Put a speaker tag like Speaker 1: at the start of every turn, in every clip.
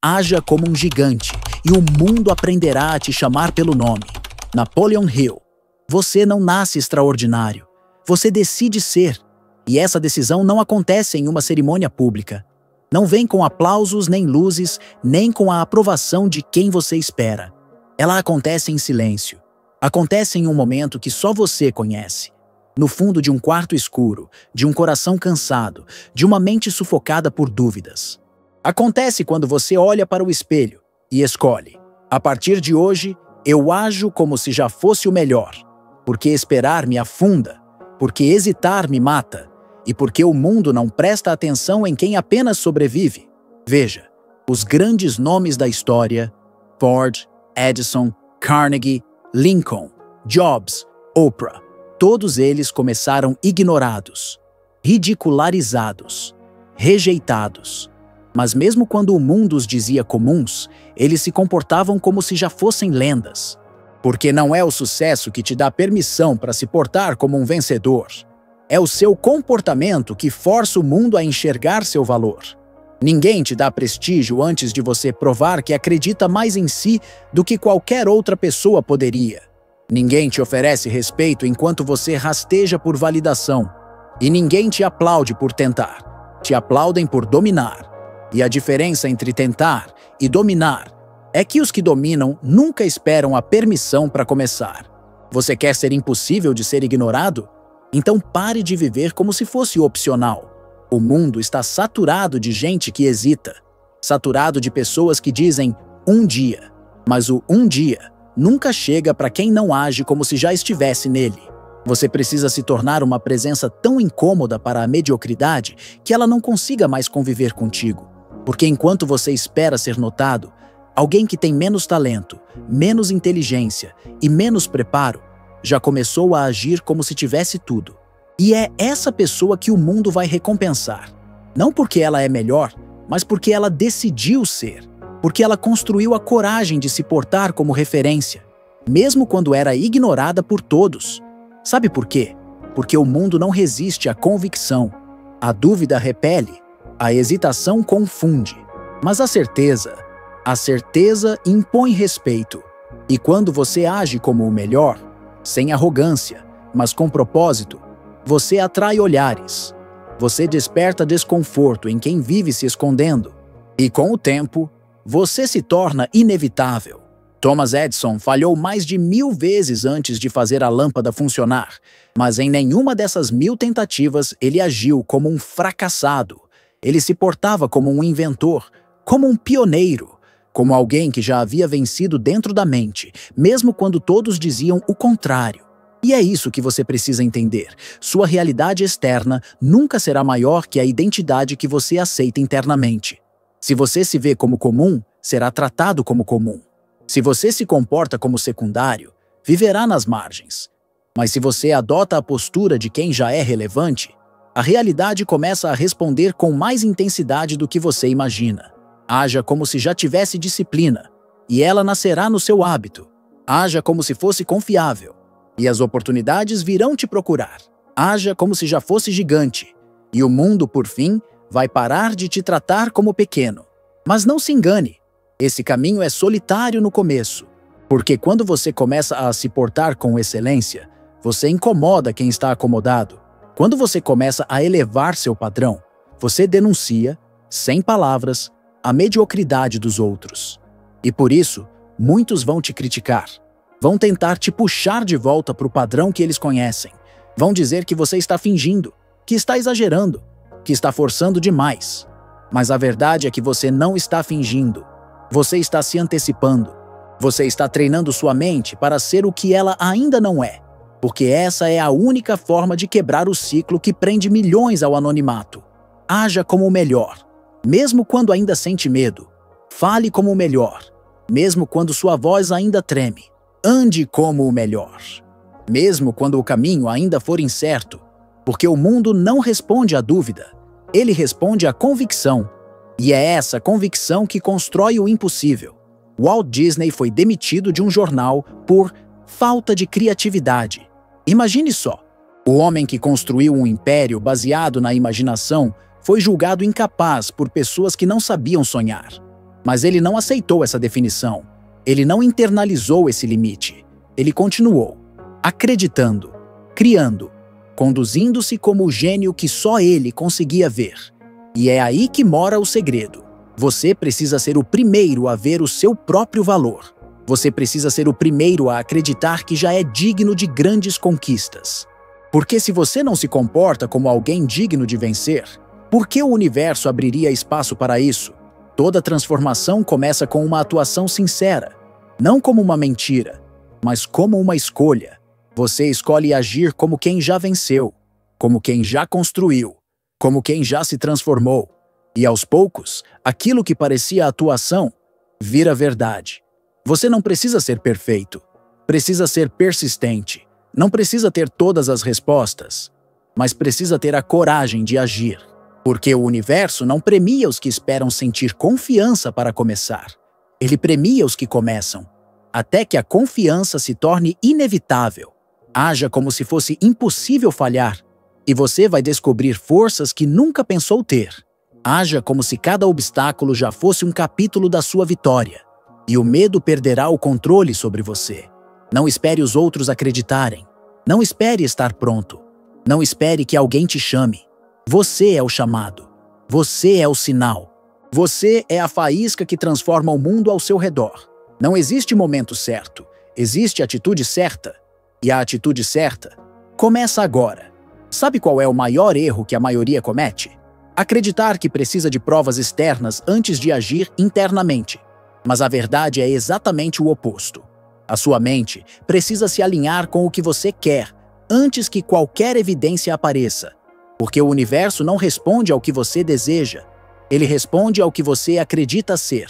Speaker 1: Haja como um gigante e o mundo aprenderá a te chamar pelo nome. Napoleon Hill. Você não nasce extraordinário. Você decide ser. E essa decisão não acontece em uma cerimônia pública. Não vem com aplausos, nem luzes, nem com a aprovação de quem você espera. Ela acontece em silêncio. Acontece em um momento que só você conhece. No fundo de um quarto escuro, de um coração cansado, de uma mente sufocada por dúvidas. Acontece quando você olha para o espelho e escolhe: a partir de hoje, eu ajo como se já fosse o melhor, porque esperar me afunda, porque hesitar me mata, e porque o mundo não presta atenção em quem apenas sobrevive. Veja, os grandes nomes da história: Ford, Edison, Carnegie, Lincoln, Jobs, Oprah. Todos eles começaram ignorados, ridicularizados, rejeitados. Mas mesmo quando o mundo os dizia comuns, eles se comportavam como se já fossem lendas. Porque não é o sucesso que te dá permissão para se portar como um vencedor. É o seu comportamento que força o mundo a enxergar seu valor. Ninguém te dá prestígio antes de você provar que acredita mais em si do que qualquer outra pessoa poderia. Ninguém te oferece respeito enquanto você rasteja por validação. E ninguém te aplaude por tentar. Te aplaudem por dominar. E a diferença entre tentar e dominar é que os que dominam nunca esperam a permissão para começar. Você quer ser impossível de ser ignorado? Então pare de viver como se fosse opcional. O mundo está saturado de gente que hesita. Saturado de pessoas que dizem um dia. Mas o um dia nunca chega para quem não age como se já estivesse nele. Você precisa se tornar uma presença tão incômoda para a mediocridade que ela não consiga mais conviver contigo. Porque enquanto você espera ser notado, alguém que tem menos talento, menos inteligência e menos preparo já começou a agir como se tivesse tudo. E é essa pessoa que o mundo vai recompensar. Não porque ela é melhor, mas porque ela decidiu ser. Porque ela construiu a coragem de se portar como referência, mesmo quando era ignorada por todos. Sabe por quê? Porque o mundo não resiste à convicção. A dúvida repele. A hesitação confunde, mas a certeza impõe respeito. E quando você age como o melhor, sem arrogância, mas com propósito, você atrai olhares. Você desperta desconforto em quem vive se escondendo. E com o tempo, você se torna inevitável. Thomas Edison falhou mais de 1000 vezes antes de fazer a lâmpada funcionar, mas em nenhuma dessas 1000 tentativas ele agiu como um fracassado. Ele se portava como um inventor, como um pioneiro, como alguém que já havia vencido dentro da mente, mesmo quando todos diziam o contrário. E é isso que você precisa entender. Sua realidade externa nunca será maior que a identidade que você aceita internamente. Se você se vê como comum, será tratado como comum. Se você se comporta como secundário, viverá nas margens. Mas se você adota a postura de quem já é relevante, a realidade começa a responder com mais intensidade do que você imagina. Haja como se já tivesse disciplina, e ela nascerá no seu hábito. Haja como se fosse confiável, e as oportunidades virão te procurar. Haja como se já fosse gigante, e o mundo, por fim, vai parar de te tratar como pequeno. Mas não se engane, esse caminho é solitário no começo, porque quando você começa a se portar com excelência, você incomoda quem está acomodado. Quando você começa a elevar seu padrão, você denuncia, sem palavras, a mediocridade dos outros. E por isso, muitos vão te criticar. Vão tentar te puxar de volta para o padrão que eles conhecem. Vão dizer que você está fingindo, que está exagerando, que está forçando demais. Mas a verdade é que você não está fingindo. Você está se antecipando. Você está treinando sua mente para ser o que ela ainda não é. Porque essa é a única forma de quebrar o ciclo que prende milhões ao anonimato. Haja como o melhor, mesmo quando ainda sente medo. Fale como o melhor, mesmo quando sua voz ainda treme. Ande como o melhor, mesmo quando o caminho ainda for incerto. Porque o mundo não responde à dúvida, ele responde à convicção. E é essa convicção que constrói o impossível. Walt Disney foi demitido de um jornal por falta de criatividade. Imagine só, o homem que construiu um império baseado na imaginação foi julgado incapaz por pessoas que não sabiam sonhar. Mas ele não aceitou essa definição. Ele não internalizou esse limite. Ele continuou, acreditando, criando, conduzindo-se como o gênio que só ele conseguia ver. E é aí que mora o segredo. Você precisa ser o primeiro a ver o seu próprio valor. Você precisa ser o primeiro a acreditar que já é digno de grandes conquistas. Porque se você não se comporta como alguém digno de vencer, por que o universo abriria espaço para isso? Toda transformação começa com uma atuação sincera, não como uma mentira, mas como uma escolha. Você escolhe agir como quem já venceu, como quem já construiu, como quem já se transformou. E aos poucos, aquilo que parecia atuação vira verdade. Você não precisa ser perfeito, precisa ser persistente. Não precisa ter todas as respostas, mas precisa ter a coragem de agir. Porque o universo não premia os que esperam sentir confiança para começar. Ele premia os que começam, até que a confiança se torne inevitável. Haja como se fosse impossível falhar, e você vai descobrir forças que nunca pensou ter. Haja como se cada obstáculo já fosse um capítulo da sua vitória, e o medo perderá o controle sobre você. Não espere os outros acreditarem. Não espere estar pronto. Não espere que alguém te chame. Você é o chamado. Você é o sinal. Você é a faísca que transforma o mundo ao seu redor. Não existe momento certo. Existe atitude certa. E a atitude certa começa agora. Sabe qual é o maior erro que a maioria comete? Acreditar que precisa de provas externas antes de agir internamente. Mas a verdade é exatamente o oposto. A sua mente precisa se alinhar com o que você quer antes que qualquer evidência apareça. Porque o universo não responde ao que você deseja, ele responde ao que você acredita ser.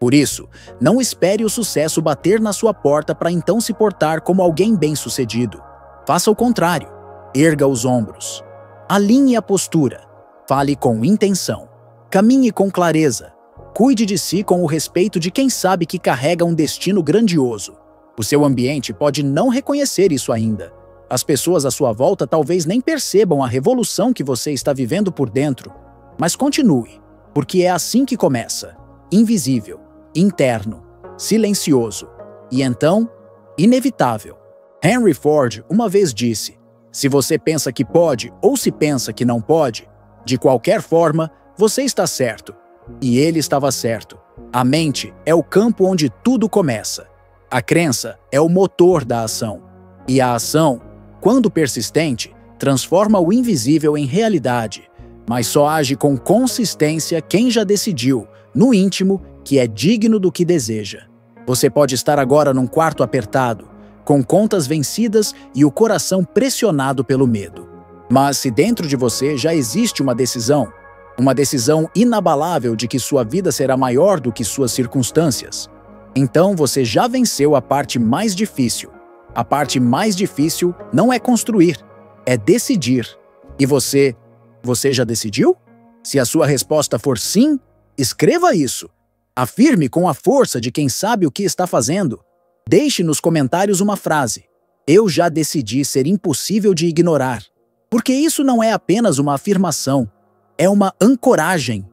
Speaker 1: Por isso, não espere o sucesso bater na sua porta para então se portar como alguém bem-sucedido. Faça o contrário. Erga os ombros. Alinhe a postura. Fale com intenção. Caminhe com clareza. Cuide de si com o respeito de quem sabe que carrega um destino grandioso. O seu ambiente pode não reconhecer isso ainda. As pessoas à sua volta talvez nem percebam a revolução que você está vivendo por dentro. Mas continue, porque é assim que começa. Invisível, interno, silencioso e então, inevitável. Henry Ford uma vez disse: se você pensa que pode ou se pensa que não pode, de qualquer forma, você está certo. E ele estava certo. A mente é o campo onde tudo começa. A crença é o motor da ação. E a ação, quando persistente, transforma o invisível em realidade. Mas só age com consistência quem já decidiu, no íntimo, que é digno do que deseja. Você pode estar agora num quarto apertado, com contas vencidas e o coração pressionado pelo medo. Mas se dentro de você já existe uma decisão inabalável de que sua vida será maior do que suas circunstâncias, então você já venceu a parte mais difícil. A parte mais difícil não é construir, é decidir. E você já decidiu? Se a sua resposta for sim, escreva isso. Afirme com a força de quem sabe o que está fazendo. Deixe nos comentários uma frase: eu já decidi ser impossível de ignorar. Porque isso não é apenas uma afirmação, é uma ancoragem,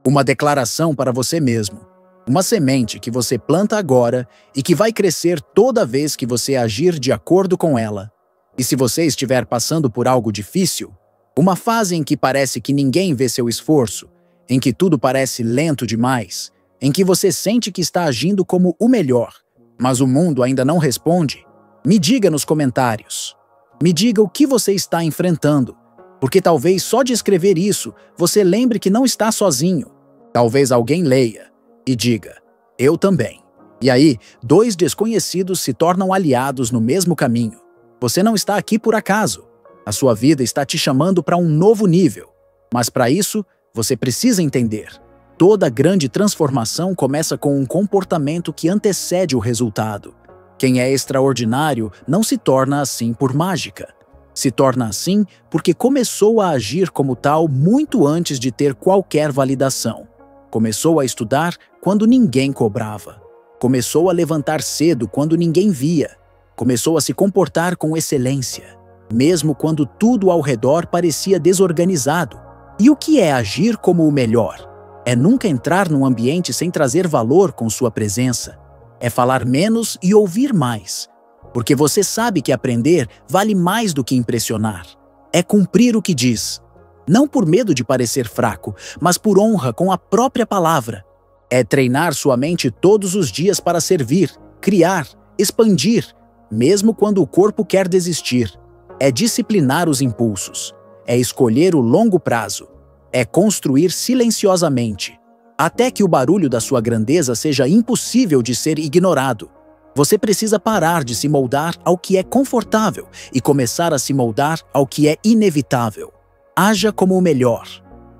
Speaker 1: uma declaração para você mesmo. Uma semente que você planta agora e que vai crescer toda vez que você agir de acordo com ela. E se você estiver passando por algo difícil, uma fase em que parece que ninguém vê seu esforço, em que tudo parece lento demais, em que você sente que está agindo como o melhor, mas o mundo ainda não responde, me diga nos comentários. Me diga o que você está enfrentando, porque talvez só de escrever isso você lembre que não está sozinho. Talvez alguém leia e diga: eu também. E aí, dois desconhecidos se tornam aliados no mesmo caminho. Você não está aqui por acaso. A sua vida está te chamando para um novo nível. Mas para isso, você precisa entender: toda grande transformação começa com um comportamento que antecede o resultado. Quem é extraordinário não se torna assim por mágica. Se torna assim porque começou a agir como tal muito antes de ter qualquer validação. Começou a estudar quando ninguém cobrava. Começou a levantar cedo quando ninguém via. Começou a se comportar com excelência, mesmo quando tudo ao redor parecia desorganizado. E o que é agir como o melhor? É nunca entrar num ambiente sem trazer valor com sua presença. É falar menos e ouvir mais. Porque você sabe que aprender vale mais do que impressionar. É cumprir o que diz. Não por medo de parecer fraco, mas por honra com a própria palavra. É treinar sua mente todos os dias para servir, criar, expandir, mesmo quando o corpo quer desistir. É disciplinar os impulsos. É escolher o longo prazo. É construir silenciosamente, até que o barulho da sua grandeza seja impossível de ser ignorado. Você precisa parar de se moldar ao que é confortável e começar a se moldar ao que é inevitável. Haja como o melhor,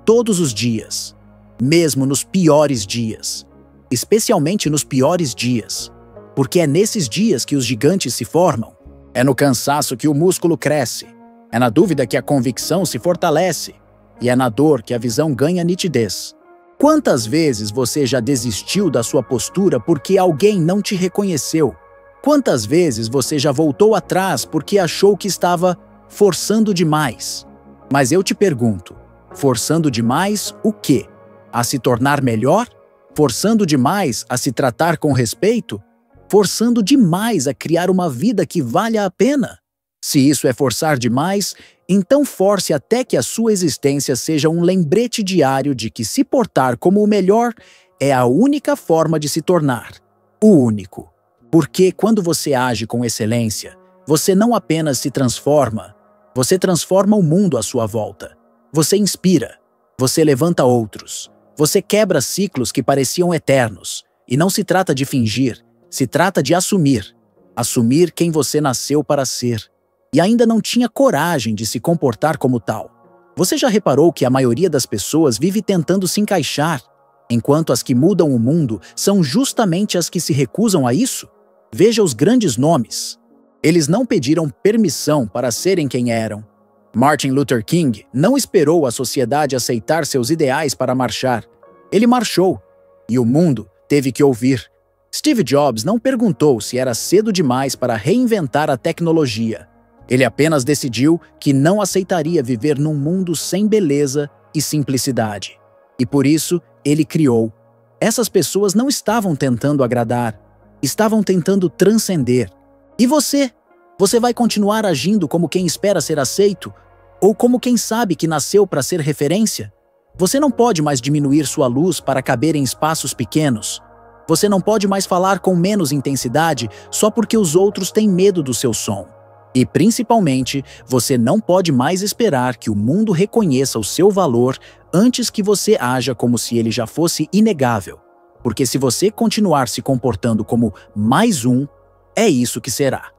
Speaker 1: todos os dias, mesmo nos piores dias. Especialmente nos piores dias, porque é nesses dias que os gigantes se formam. É no cansaço que o músculo cresce. É na dúvida que a convicção se fortalece. E é na dor que a visão ganha nitidez. Quantas vezes você já desistiu da sua postura porque alguém não te reconheceu? Quantas vezes você já voltou atrás porque achou que estava forçando demais? Mas eu te pergunto, forçando demais o quê? A se tornar melhor? Forçando demais a se tratar com respeito? Forçando demais a criar uma vida que valha a pena? Se isso é forçar demais, então force até que a sua existência seja um lembrete diário de que se portar como o melhor é a única forma de se tornar o único. Porque quando você age com excelência, você não apenas se transforma, você transforma o mundo à sua volta. Você inspira, você levanta outros, você quebra ciclos que pareciam eternos. E não se trata de fingir, se trata de assumir. Assumir quem você nasceu para ser. E ainda não tinha coragem de se comportar como tal. Você já reparou que a maioria das pessoas vive tentando se encaixar, enquanto as que mudam o mundo são justamente as que se recusam a isso? Veja os grandes nomes. Eles não pediram permissão para serem quem eram. Martin Luther King não esperou a sociedade aceitar seus ideais para marchar. Ele marchou, e o mundo teve que ouvir. Steve Jobs não perguntou se era cedo demais para reinventar a tecnologia. Ele apenas decidiu que não aceitaria viver num mundo sem beleza e simplicidade. E por isso, ele criou. Essas pessoas não estavam tentando agradar, estavam tentando transcender. E você? Você vai continuar agindo como quem espera ser aceito? Ou como quem sabe que nasceu para ser referência? Você não pode mais diminuir sua luz para caber em espaços pequenos. Você não pode mais falar com menos intensidade só porque os outros têm medo do seu som. E, principalmente, você não pode mais esperar que o mundo reconheça o seu valor antes que você haja como se ele já fosse inegável. Porque se você continuar se comportando como mais um, é isso que será.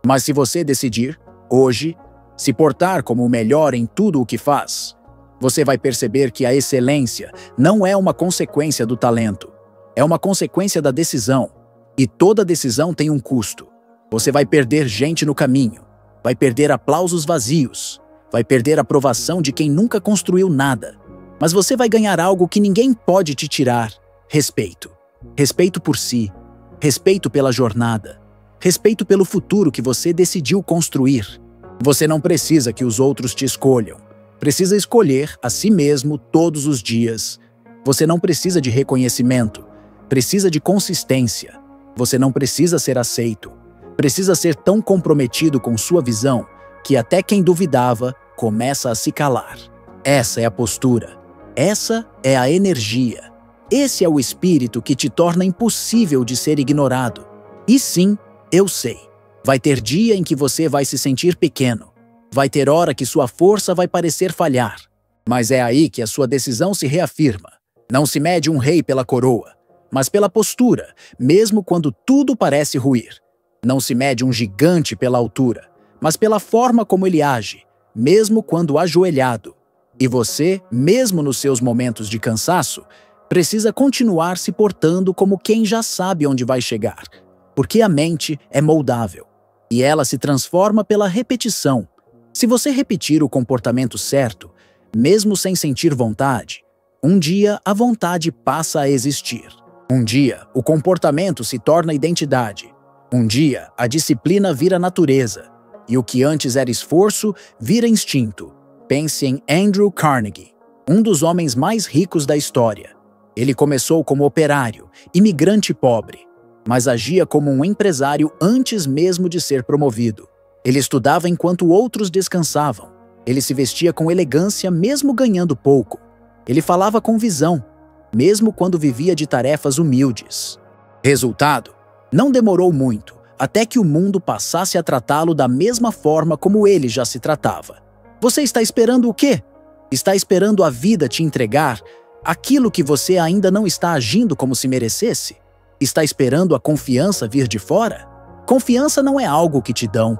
Speaker 1: Mas se você decidir, hoje, se portar como o melhor em tudo o que faz, você vai perceber que a excelência não é uma consequência do talento. É uma consequência da decisão. E toda decisão tem um custo. Você vai perder gente no caminho. Vai perder aplausos vazios. Vai perder a aprovação de quem nunca construiu nada. Mas você vai ganhar algo que ninguém pode te tirar. Respeito. Respeito por si. Respeito pela jornada. Respeito pelo futuro que você decidiu construir. Você não precisa que os outros te escolham. Precisa escolher a si mesmo todos os dias. Você não precisa de reconhecimento. Precisa de consistência. Você não precisa ser aceito. Precisa ser tão comprometido com sua visão que até quem duvidava começa a se calar. Essa é a postura. Essa é a energia. Esse é o espírito que te torna impossível de ser ignorado. E sim, eu sei. Vai ter dia em que você vai se sentir pequeno. Vai ter hora que sua força vai parecer falhar. Mas é aí que a sua decisão se reafirma. Não se mede um rei pela coroa, mas pela postura, mesmo quando tudo parece ruir. Não se mede um gigante pela altura, mas pela forma como ele age, mesmo quando ajoelhado. E você, mesmo nos seus momentos de cansaço, precisa continuar se portando como quem já sabe onde vai chegar, porque a mente é moldável, e ela se transforma pela repetição. Se você repetir o comportamento certo, mesmo sem sentir vontade, um dia a vontade passa a existir. Um dia, o comportamento se torna identidade. Um dia, a disciplina vira natureza, e o que antes era esforço vira instinto. Pense em Andrew Carnegie, um dos homens mais ricos da história. Ele começou como operário, imigrante pobre, mas agia como um empresário antes mesmo de ser promovido. Ele estudava enquanto outros descansavam. Ele se vestia com elegância mesmo ganhando pouco. Ele falava com visão, mesmo quando vivia de tarefas humildes. Resultado: não demorou muito até que o mundo passasse a tratá-lo da mesma forma como ele já se tratava. Você está esperando o quê? Está esperando a vida te entregar aquilo que você ainda não está agindo como se merecesse? Está esperando a confiança vir de fora? Confiança não é algo que te dão,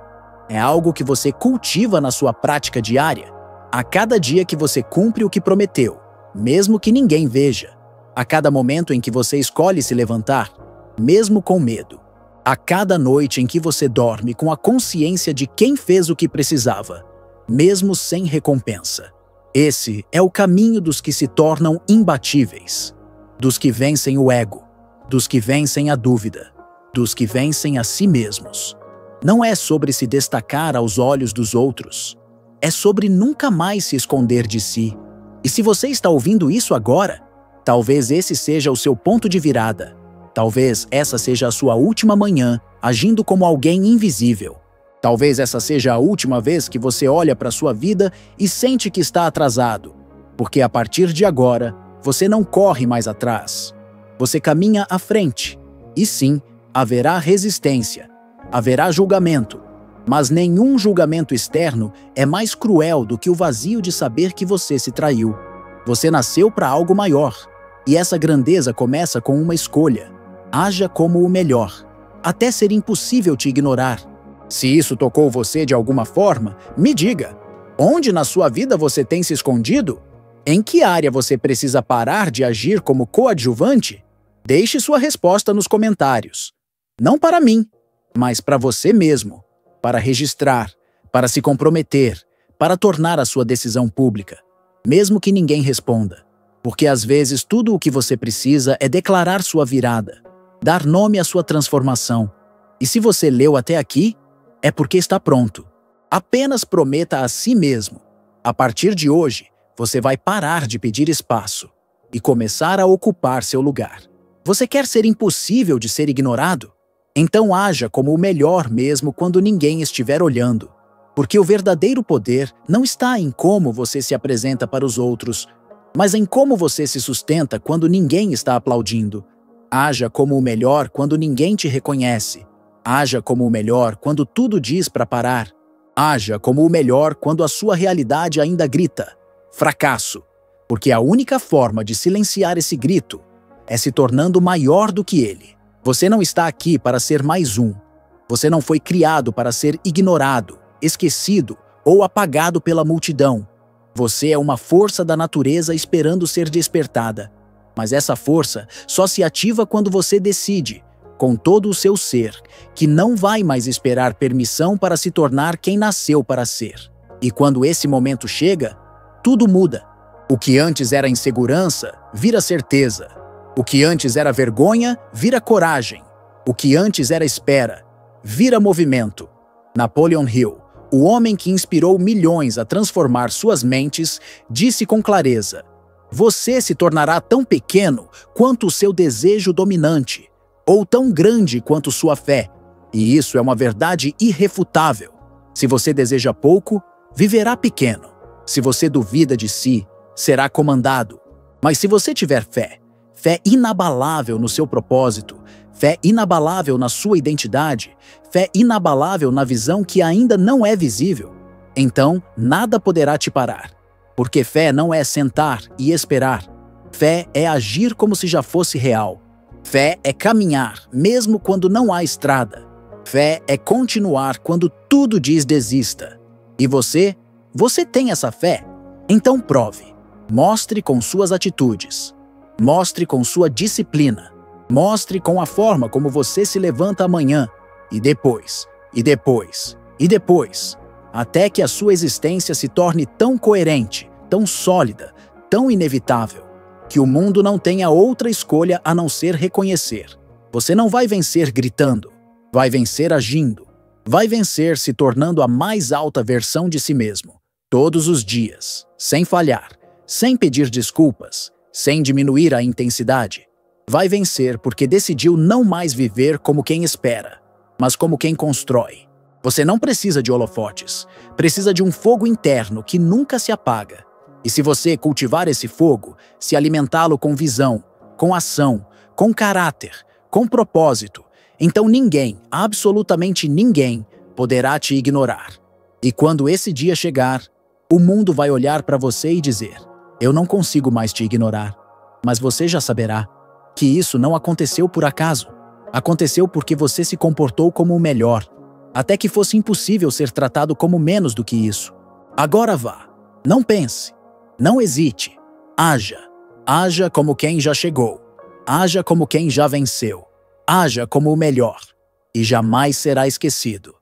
Speaker 1: é algo que você cultiva na sua prática diária. A cada dia que você cumpre o que prometeu, mesmo que ninguém veja. A cada momento em que você escolhe se levantar, mesmo com medo. A cada noite em que você dorme com a consciência de quem fez o que precisava, mesmo sem recompensa. Esse é o caminho dos que se tornam imbatíveis, dos que vencem o ego, dos que vencem a dúvida, dos que vencem a si mesmos. Não é sobre se destacar aos olhos dos outros, é sobre nunca mais se esconder de si. E se você está ouvindo isso agora, talvez esse seja o seu ponto de virada. Talvez essa seja a sua última manhã agindo como alguém invisível. Talvez essa seja a última vez que você olha para sua vida e sente que está atrasado, porque a partir de agora, você não corre mais atrás. Você caminha à frente. E sim, haverá resistência, haverá julgamento, mas nenhum julgamento externo é mais cruel do que o vazio de saber que você se traiu. Você nasceu para algo maior, e essa grandeza começa com uma escolha. Haja como o melhor, até ser impossível te ignorar. Se isso tocou você de alguma forma, me diga. Onde na sua vida você tem se escondido? Em que área você precisa parar de agir como coadjuvante? Deixe sua resposta nos comentários. Não para mim, mas para você mesmo. Para registrar, para se comprometer, para tornar a sua decisão pública. Mesmo que ninguém responda. Porque às vezes tudo o que você precisa é declarar sua virada. Dar nome à sua transformação. E se você leu até aqui, é porque está pronto. Apenas prometa a si mesmo. A partir de hoje, você vai parar de pedir espaço e começar a ocupar seu lugar. Você quer ser impossível de ser ignorado? Então haja como o melhor mesmo quando ninguém estiver olhando. Porque o verdadeiro poder não está em como você se apresenta para os outros, mas em como você se sustenta quando ninguém está aplaudindo. Haja como o melhor quando ninguém te reconhece. Haja como o melhor quando tudo diz para parar. Haja como o melhor quando a sua realidade ainda grita. Fracasso. Porque a única forma de silenciar esse grito é se tornando maior do que ele. Você não está aqui para ser mais um. Você não foi criado para ser ignorado, esquecido ou apagado pela multidão. Você é uma força da natureza esperando ser despertada. Mas essa força só se ativa quando você decide, com todo o seu ser, que não vai mais esperar permissão para se tornar quem nasceu para ser. E quando esse momento chega, tudo muda. O que antes era insegurança, vira certeza. O que antes era vergonha, vira coragem. O que antes era espera, vira movimento. Napoleon Hill, o homem que inspirou milhões a transformar suas mentes, disse com clareza: você se tornará tão pequeno quanto o seu desejo dominante, ou tão grande quanto sua fé. E isso é uma verdade irrefutável. Se você deseja pouco, viverá pequeno. Se você duvida de si, será comandado. Mas se você tiver fé, fé inabalável no seu propósito, fé inabalável na sua identidade, fé inabalável na visão que ainda não é visível, então nada poderá te parar. Porque fé não é sentar e esperar. Fé é agir como se já fosse real. Fé é caminhar, mesmo quando não há estrada. Fé é continuar quando tudo diz desista. E você tem essa fé? Então prove. Mostre com suas atitudes. Mostre com sua disciplina. Mostre com a forma como você se levanta amanhã. E depois, e depois, e depois. Até que a sua existência se torne tão coerente, tão sólida, tão inevitável, que o mundo não tenha outra escolha a não ser reconhecer. Você não vai vencer gritando, vai vencer agindo, vai vencer se tornando a mais alta versão de si mesmo, todos os dias, sem falhar, sem pedir desculpas, sem diminuir a intensidade. Vai vencer porque decidiu não mais viver como quem espera, mas como quem constrói. Você não precisa de holofotes, precisa de um fogo interno que nunca se apaga. E se você cultivar esse fogo, se alimentá-lo com visão, com ação, com caráter, com propósito, então ninguém, absolutamente ninguém, poderá te ignorar. E quando esse dia chegar, o mundo vai olhar para você e dizer: eu não consigo mais te ignorar. Mas você já saberá que isso não aconteceu por acaso. Aconteceu porque você se comportou como o melhor, até que fosse impossível ser tratado como menos do que isso. Agora vá. Não pense. Não hesite. Haja. Haja como quem já chegou. Haja como quem já venceu. Haja como o melhor. E jamais será esquecido.